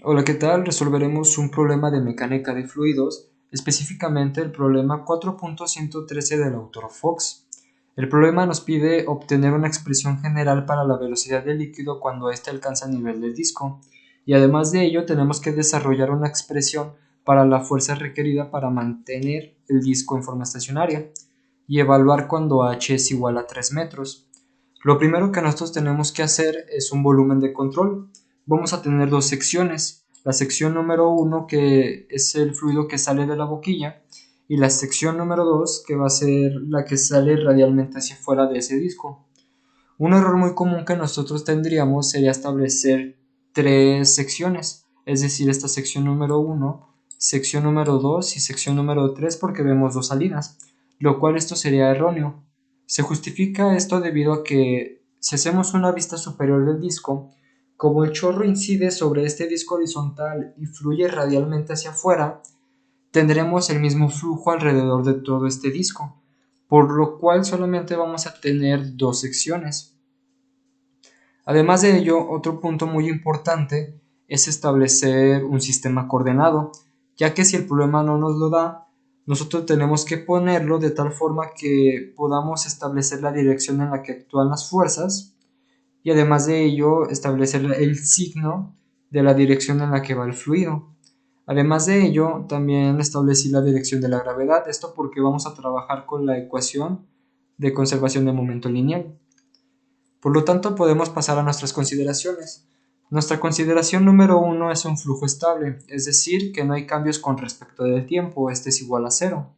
Hola, ¿qué tal? Resolveremos un problema de mecánica de fluidos, específicamente el problema 4.113 del autor Fox. El problema nos pide obtener una expresión general para la velocidad del líquido cuando éste alcanza el nivel del disco, y además de ello tenemos que desarrollar una expresión para la fuerza requerida para mantener el disco en forma estacionaria, y evaluar cuando h es igual a 3 metros. Lo primero que nosotros tenemos que hacer es un volumen de control. Vamos a tener dos secciones. La sección número 1, que es el fluido que sale de la boquilla, y la sección número 2, que va a ser la que sale radialmente hacia afuera de ese disco. Un error muy común que nosotros tendríamos sería establecer tres secciones, es decir, esta sección número 1, sección número 2 y sección número 3, porque vemos dos salidas, lo cual esto sería erróneo. Se justifica esto debido a que si hacemos una vista superior del disco, como el chorro incide sobre este disco horizontal y fluye radialmente hacia afuera, tendremos el mismo flujo alrededor de todo este disco, por lo cual solamente vamos a tener dos secciones. Además de ello, otro punto muy importante es establecer un sistema coordenado, ya que si el problema no nos lo da, nosotros tenemos que ponerlo de tal forma que podamos establecer la dirección en la que actúan las fuerzas y además de ello establecer el signo de la dirección en la que va el fluido. Además de ello, también establecí la dirección de la gravedad, esto porque vamos a trabajar con la ecuación de conservación de momento lineal. Por lo tanto, podemos pasar a nuestras consideraciones. Nuestra consideración número 1 es un flujo estable, es decir, que no hay cambios con respecto del tiempo, este es igual a 0.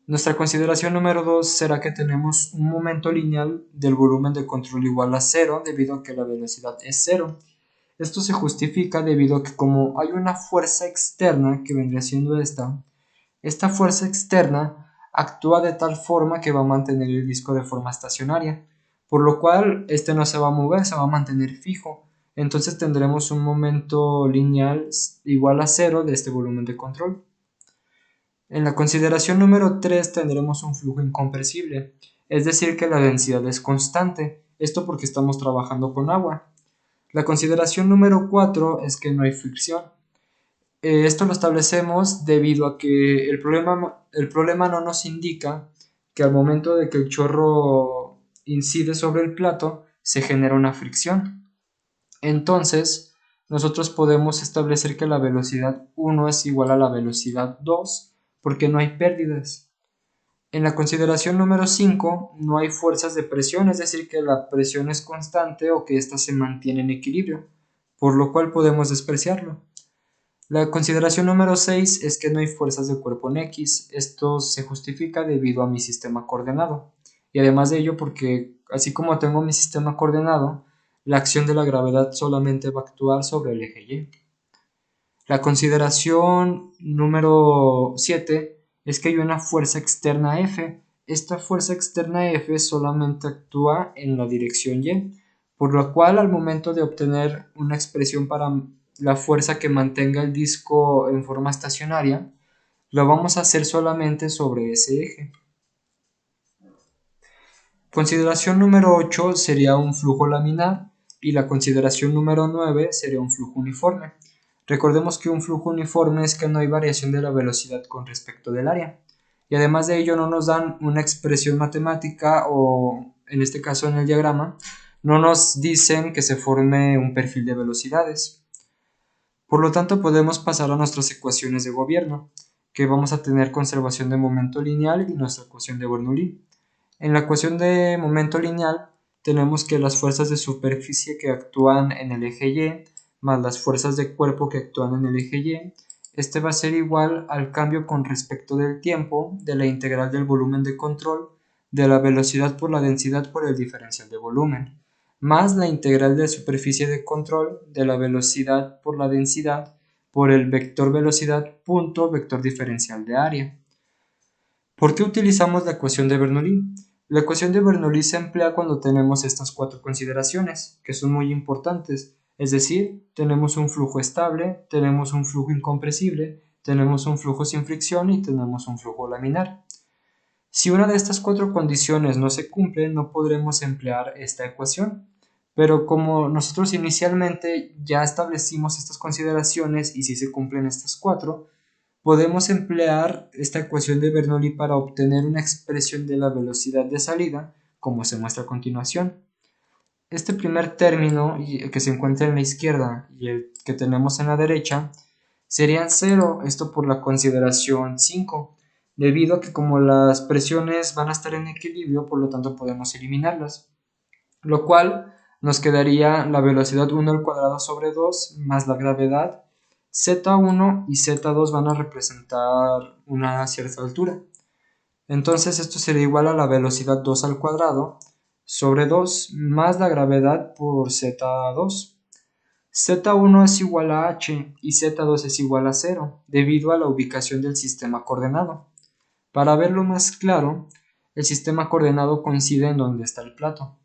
Nuestra consideración número 2 será que tenemos un momento lineal del volumen de control igual a 0 debido a que la velocidad es 0. Esto se justifica debido a que como hay una fuerza externa que vendría siendo esta fuerza externa actúa de tal forma que va a mantener el disco de forma estacionaria, por lo cual este no se va a mover, se va a mantener fijo. Entonces tendremos un momento lineal igual a 0 de este volumen de control. En la consideración número 3 tendremos un flujo incompresible, es decir que la densidad es constante, esto porque estamos trabajando con agua. La consideración número 4 es que no hay fricción. Esto lo establecemos debido a que el problema no nos indica que al momento de que el chorro incide sobre el plato se genera una fricción. Entonces, nosotros podemos establecer que la velocidad 1 es igual a la velocidad 2 porque no hay pérdidas. En la consideración número 5 no hay fuerzas de presión, es decir, que la presión es constante o que ésta se mantiene en equilibrio, por lo cual podemos despreciarlo. La consideración número 6 es que no hay fuerzas de cuerpo en X. Esto se justifica debido a mi sistema coordenado. Y además de ello porque así como tengo mi sistema coordenado, la acción de la gravedad solamente va a actuar sobre el eje Y. La consideración número 7 es que hay una fuerza externa F. Esta fuerza externa F solamente actúa en la dirección Y, por lo cual al momento de obtener una expresión para la fuerza que mantenga el disco en forma estacionaria, lo vamos a hacer solamente sobre ese eje. Consideración número 8 sería un flujo laminar y la consideración número 9 sería un flujo uniforme. Recordemos que un flujo uniforme es que no hay variación de la velocidad con respecto del área. Y además de ello no nos dan una expresión matemática o, en este caso en el diagrama, no nos dicen que se forme un perfil de velocidades. Por lo tanto, podemos pasar a nuestras ecuaciones de gobierno, que vamos a tener conservación de momento lineal y nuestra ecuación de Bernoulli. En la ecuación de momento lineal tenemos que las fuerzas de superficie que actúan en el eje Y más las fuerzas de cuerpo que actúan en el eje Y, este va a ser igual al cambio con respecto del tiempo de la integral del volumen de control de la velocidad por la densidad por el diferencial de volumen, más la integral de superficie de control de la velocidad por la densidad por el vector velocidad punto vector diferencial de área. ¿Por qué utilizamos la ecuación de Bernoulli? La ecuación de Bernoulli se emplea cuando tenemos estas cuatro consideraciones, que son muy importantes, es decir, tenemos un flujo estable, tenemos un flujo incompresible, tenemos un flujo sin fricción y tenemos un flujo laminar. Si una de estas cuatro condiciones no se cumple, no podremos emplear esta ecuación, pero como nosotros inicialmente ya establecimos estas consideraciones y si se cumplen estas cuatro, podemos emplear esta ecuación de Bernoulli para obtener una expresión de la velocidad de salida, como se muestra a continuación. Este primer término que se encuentra en la izquierda y el que tenemos en la derecha serían 0, esto por la consideración 5, debido a que como las presiones van a estar en equilibrio, por lo tanto podemos eliminarlas, lo cual nos quedaría la velocidad 1 al cuadrado sobre 2 más la gravedad. Z1 y Z2 van a representar una cierta altura. Entonces esto sería igual a la velocidad 2 al cuadrado sobre 2 más la gravedad por Z2. Z1 es igual a h y Z2 es igual a 0 debido a la ubicación del sistema coordenado. Para verlo más claro, el sistema coordenado coincide en donde está el plato.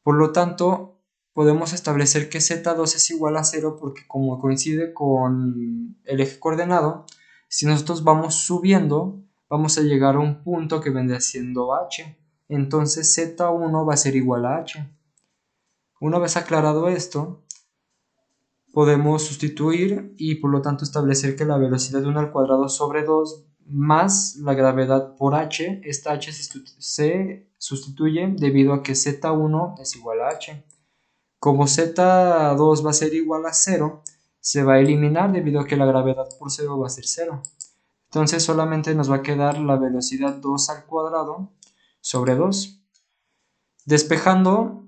Por lo tanto, podemos establecer que Z2 es igual a 0 porque como coincide con el eje coordenado, si nosotros vamos subiendo, vamos a llegar a un punto que vendría siendo h. Entonces Z1 va a ser igual a h. Una vez aclarado esto, podemos sustituir y por lo tanto establecer que la velocidad de 1 al cuadrado sobre 2 más la gravedad por h, esta h se sustituye debido a que Z1 es igual a h. Como Z2 va a ser igual a 0, se va a eliminar debido a que la gravedad por 0 va a ser 0. Entonces solamente nos va a quedar la velocidad 2 al cuadrado sobre 2. Despejando,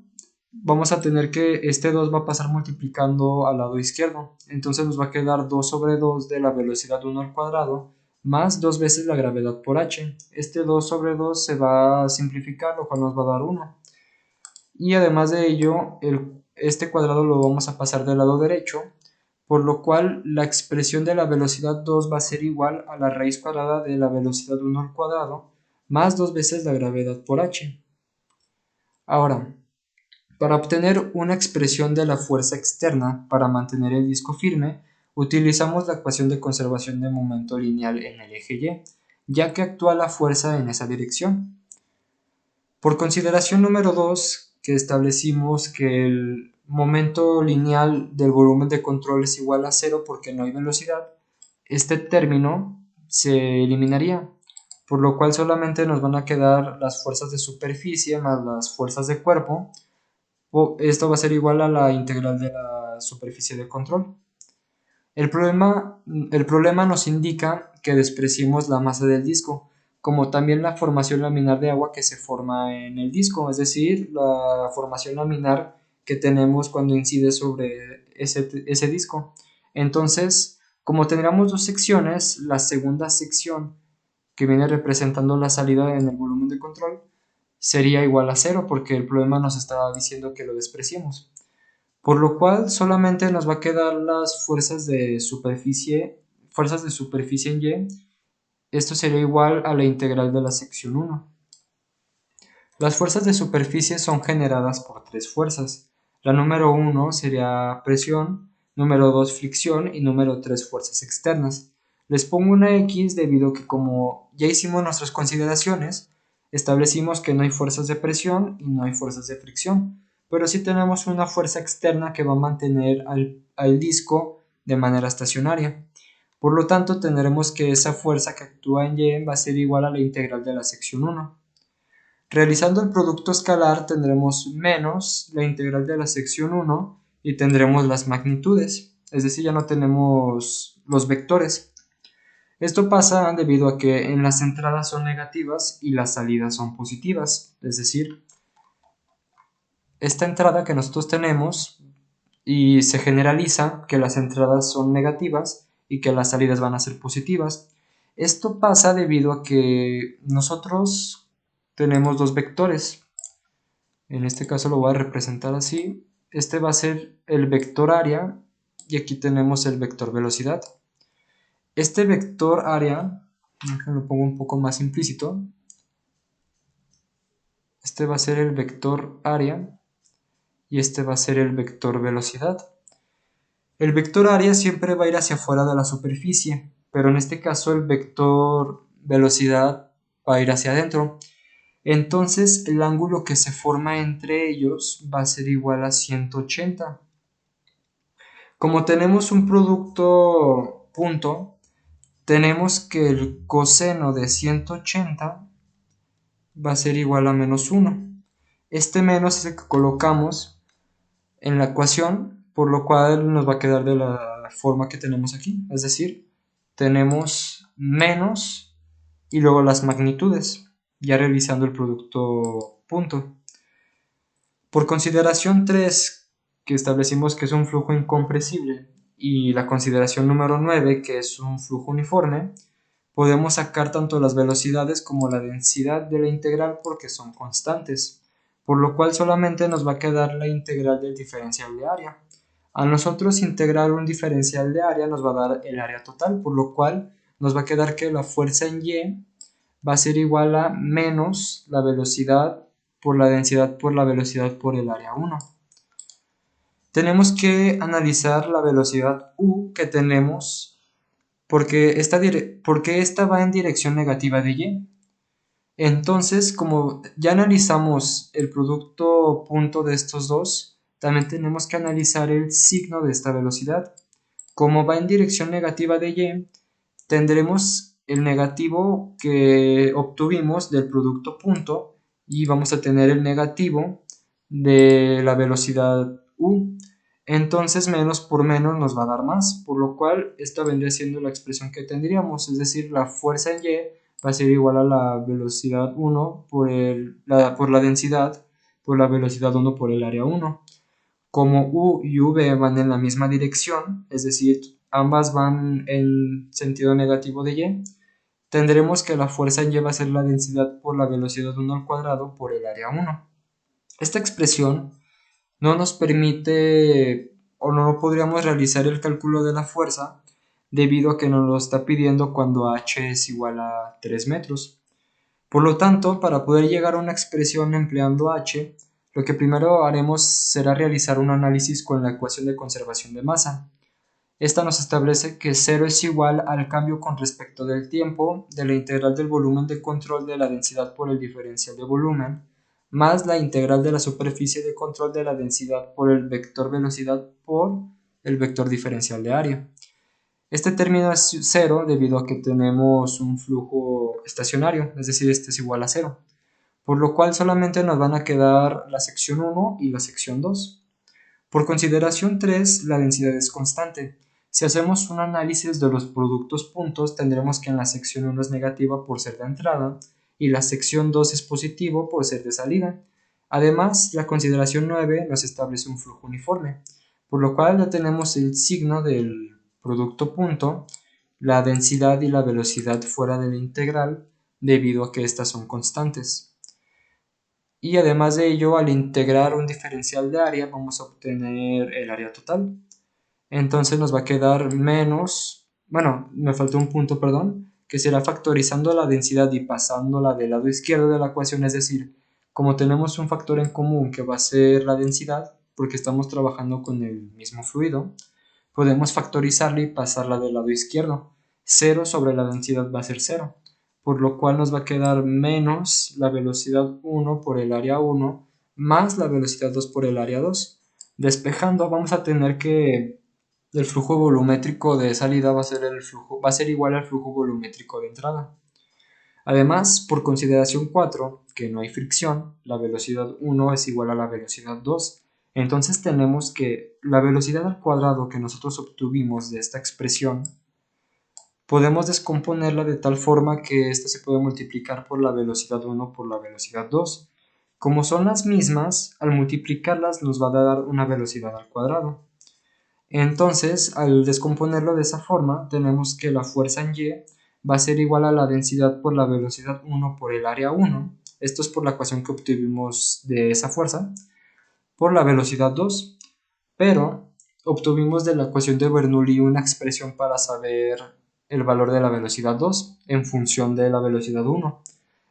vamos a tener que este 2 va a pasar multiplicando al lado izquierdo. Entonces nos va a quedar 2 sobre 2 de la velocidad 1 al cuadrado más 2 veces la gravedad por h. Este 2 sobre 2 se va a simplificar, lo cual nos va a dar 1. Y además de ello, este cuadrado lo vamos a pasar del lado derecho, por lo cual la expresión de la velocidad 2 va a ser igual a la raíz cuadrada de la velocidad 1 al cuadrado más 2 veces la gravedad por h. Ahora, para obtener una expresión de la fuerza externa para mantener el disco firme, utilizamos la ecuación de conservación de momento lineal en el eje Y, ya que actúa la fuerza en esa dirección. Por consideración número 2, que establecimos que el momento lineal del volumen de control es igual a 0 porque no hay velocidad, este término se eliminaría, por lo cual solamente nos van a quedar las fuerzas de superficie más las fuerzas de cuerpo. Esto va a ser igual a la integral de la superficie de control. El problema nos indica que despreciemos la masa del disco, como también la formación laminar de agua que se forma en el disco, es decir, la formación laminar que tenemos cuando incide sobre ese disco. Entonces, como tendríamos dos secciones, la segunda sección que viene representando la salida en el volumen de control sería igual a 0 porque el problema nos está diciendo que lo despreciemos. Por lo cual solamente nos va a quedar las fuerzas de superficie en Y. Esto sería igual a la integral de la sección 1. Las fuerzas de superficie son generadas por tres fuerzas. La número 1 sería presión, número 2 fricción y número 3 fuerzas externas. Les pongo una X debido a que como ya hicimos nuestras consideraciones, establecimos que no hay fuerzas de presión y no hay fuerzas de fricción, pero sí tenemos una fuerza externa que va a mantener al disco de manera estacionaria. Por lo tanto, tendremos que esa fuerza que actúa en Y va a ser igual a la integral de la sección 1. Realizando el producto escalar tendremos menos la integral de la sección 1 y tendremos las magnitudes, es decir, ya no tenemos los vectores. Esto pasa debido a que en las entradas son negativas y las salidas son positivas, es decir, esta entrada que nosotros tenemos y se generaliza que las entradas son negativas y que las salidas van a ser positivas. Esto pasa debido a que nosotros tenemos dos vectores. En este caso lo voy a representar así. Este va a ser el vector área y aquí tenemos el vector velocidad. Este vector área, lo pongo un poco más implícito. Este va a ser el vector área y este va a ser el vector velocidad. El vector área siempre va a ir hacia afuera de la superficie, pero en este caso el vector velocidad va a ir hacia adentro. Entonces el ángulo que se forma entre ellos va a ser igual a 180. Como tenemos un producto punto, tenemos que el coseno de 180 va a ser igual a menos 1. Este menos es el que colocamos en la ecuación, por lo cual nos va a quedar de la forma que tenemos aquí. Es decir, tenemos menos y luego las magnitudes, ya realizando el producto punto. Por consideración 3, que establecimos que es un flujo incompresible, y la consideración número 9, que es un flujo uniforme, podemos sacar tanto las velocidades como la densidad de la integral porque son constantes, por lo cual solamente nos va a quedar la integral del diferencial de área. A nosotros integrar un diferencial de área nos va a dar el área total, por lo cual nos va a quedar que la fuerza en Y va a ser igual a menos la velocidad por la densidad por la velocidad por el área 1. Tenemos que analizar la velocidad U que tenemos porque esta va en dirección negativa de Y. Entonces, como ya analizamos el producto punto de estos dos, también tenemos que analizar el signo de esta velocidad. Como va en dirección negativa de Y, tendremos el negativo que obtuvimos del producto punto y vamos a tener el negativo de la velocidad U. Entonces menos por menos nos va a dar más, por lo cual esta vendría siendo la expresión que tendríamos, es decir, la fuerza en Y va a ser igual a la velocidad 1 por la densidad por la velocidad 1 por el área 1. Como U y V van en la misma dirección, es decir, ambas van en sentido negativo de Y, tendremos que la fuerza en Y va a ser la densidad por la velocidad 1 al cuadrado por el área 1. Esta expresión no nos permite o no podríamos realizar el cálculo de la fuerza debido a que nos lo está pidiendo cuando h es igual a 3 metros. Por lo tanto, para poder llegar a una expresión empleando h, lo que primero haremos será realizar un análisis con la ecuación de conservación de masa. Esta nos establece que 0 es igual al cambio con respecto del tiempo de la integral del volumen de control de la densidad por el diferencial de volumen, más la integral de la superficie de control de la densidad por el vector velocidad por el vector diferencial de área. Este término es 0 debido a que tenemos un flujo estacionario, es decir, este es igual a 0, por lo cual solamente nos van a quedar la sección 1 y la sección 2. Por consideración 3, la densidad es constante. Si hacemos un análisis de los productos puntos, tendremos que en la sección 1 es negativa por ser de entrada y la sección 2 es positivo por ser de salida. Además, la consideración 9 nos establece un flujo uniforme, por lo cual ya tenemos el signo del producto punto, la densidad y la velocidad fuera de la integral debido a que estas son constantes. Y además de ello, al integrar un diferencial de área vamos a obtener el área total. Entonces nos va a quedar menos, bueno, me faltó un punto, perdón, que será factorizando la densidad y pasándola del lado izquierdo de la ecuación, es decir, como tenemos un factor en común que va a ser la densidad, porque estamos trabajando con el mismo fluido, podemos factorizarla y pasarla del lado izquierdo. 0 sobre la densidad va a ser 0, por lo cual nos va a quedar menos la velocidad 1 por el área 1 más la velocidad 2 por el área 2. Despejando vamos a tener que el flujo volumétrico de salida va a ser igual al flujo volumétrico de entrada. Además, por consideración 4, que no hay fricción, la velocidad 1 es igual a la velocidad 2. Entonces tenemos que la velocidad al cuadrado que nosotros obtuvimos de esta expresión, podemos descomponerla de tal forma que esta se puede multiplicar por la velocidad 1 por la velocidad 2. Como son las mismas, al multiplicarlas nos va a dar una velocidad al cuadrado. Entonces, al descomponerlo de esa forma, tenemos que la fuerza en Y va a ser igual a la densidad por la velocidad 1 por el área 1. Esto es por la ecuación que obtuvimos de esa fuerza, por la velocidad 2. Pero obtuvimos de la ecuación de Bernoulli una expresión para saber el valor de la velocidad 2 en función de la velocidad 1.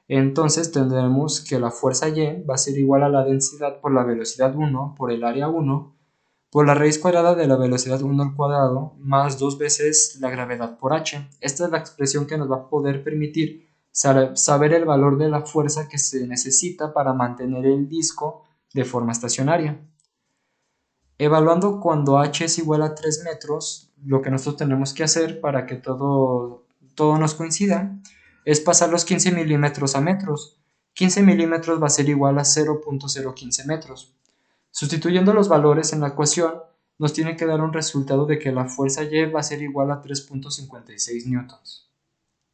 Entonces tendremos que la fuerza Y va a ser igual a la densidad por la velocidad 1 por el área 1 por la raíz cuadrada de la velocidad 1 al cuadrado más 2 veces la gravedad por h. Esta es la expresión que nos va a poder permitir saber el valor de la fuerza que se necesita para mantener el disco de forma estacionaria. Evaluando cuando h es igual a 3 metros, lo que nosotros tenemos que hacer para que todo nos coincida es pasar los 15 milímetros a metros. 15 milímetros va a ser igual a 0.015 metros. Sustituyendo los valores en la ecuación, nos tiene que dar un resultado de que la fuerza Y va a ser igual a 3.56 newtons.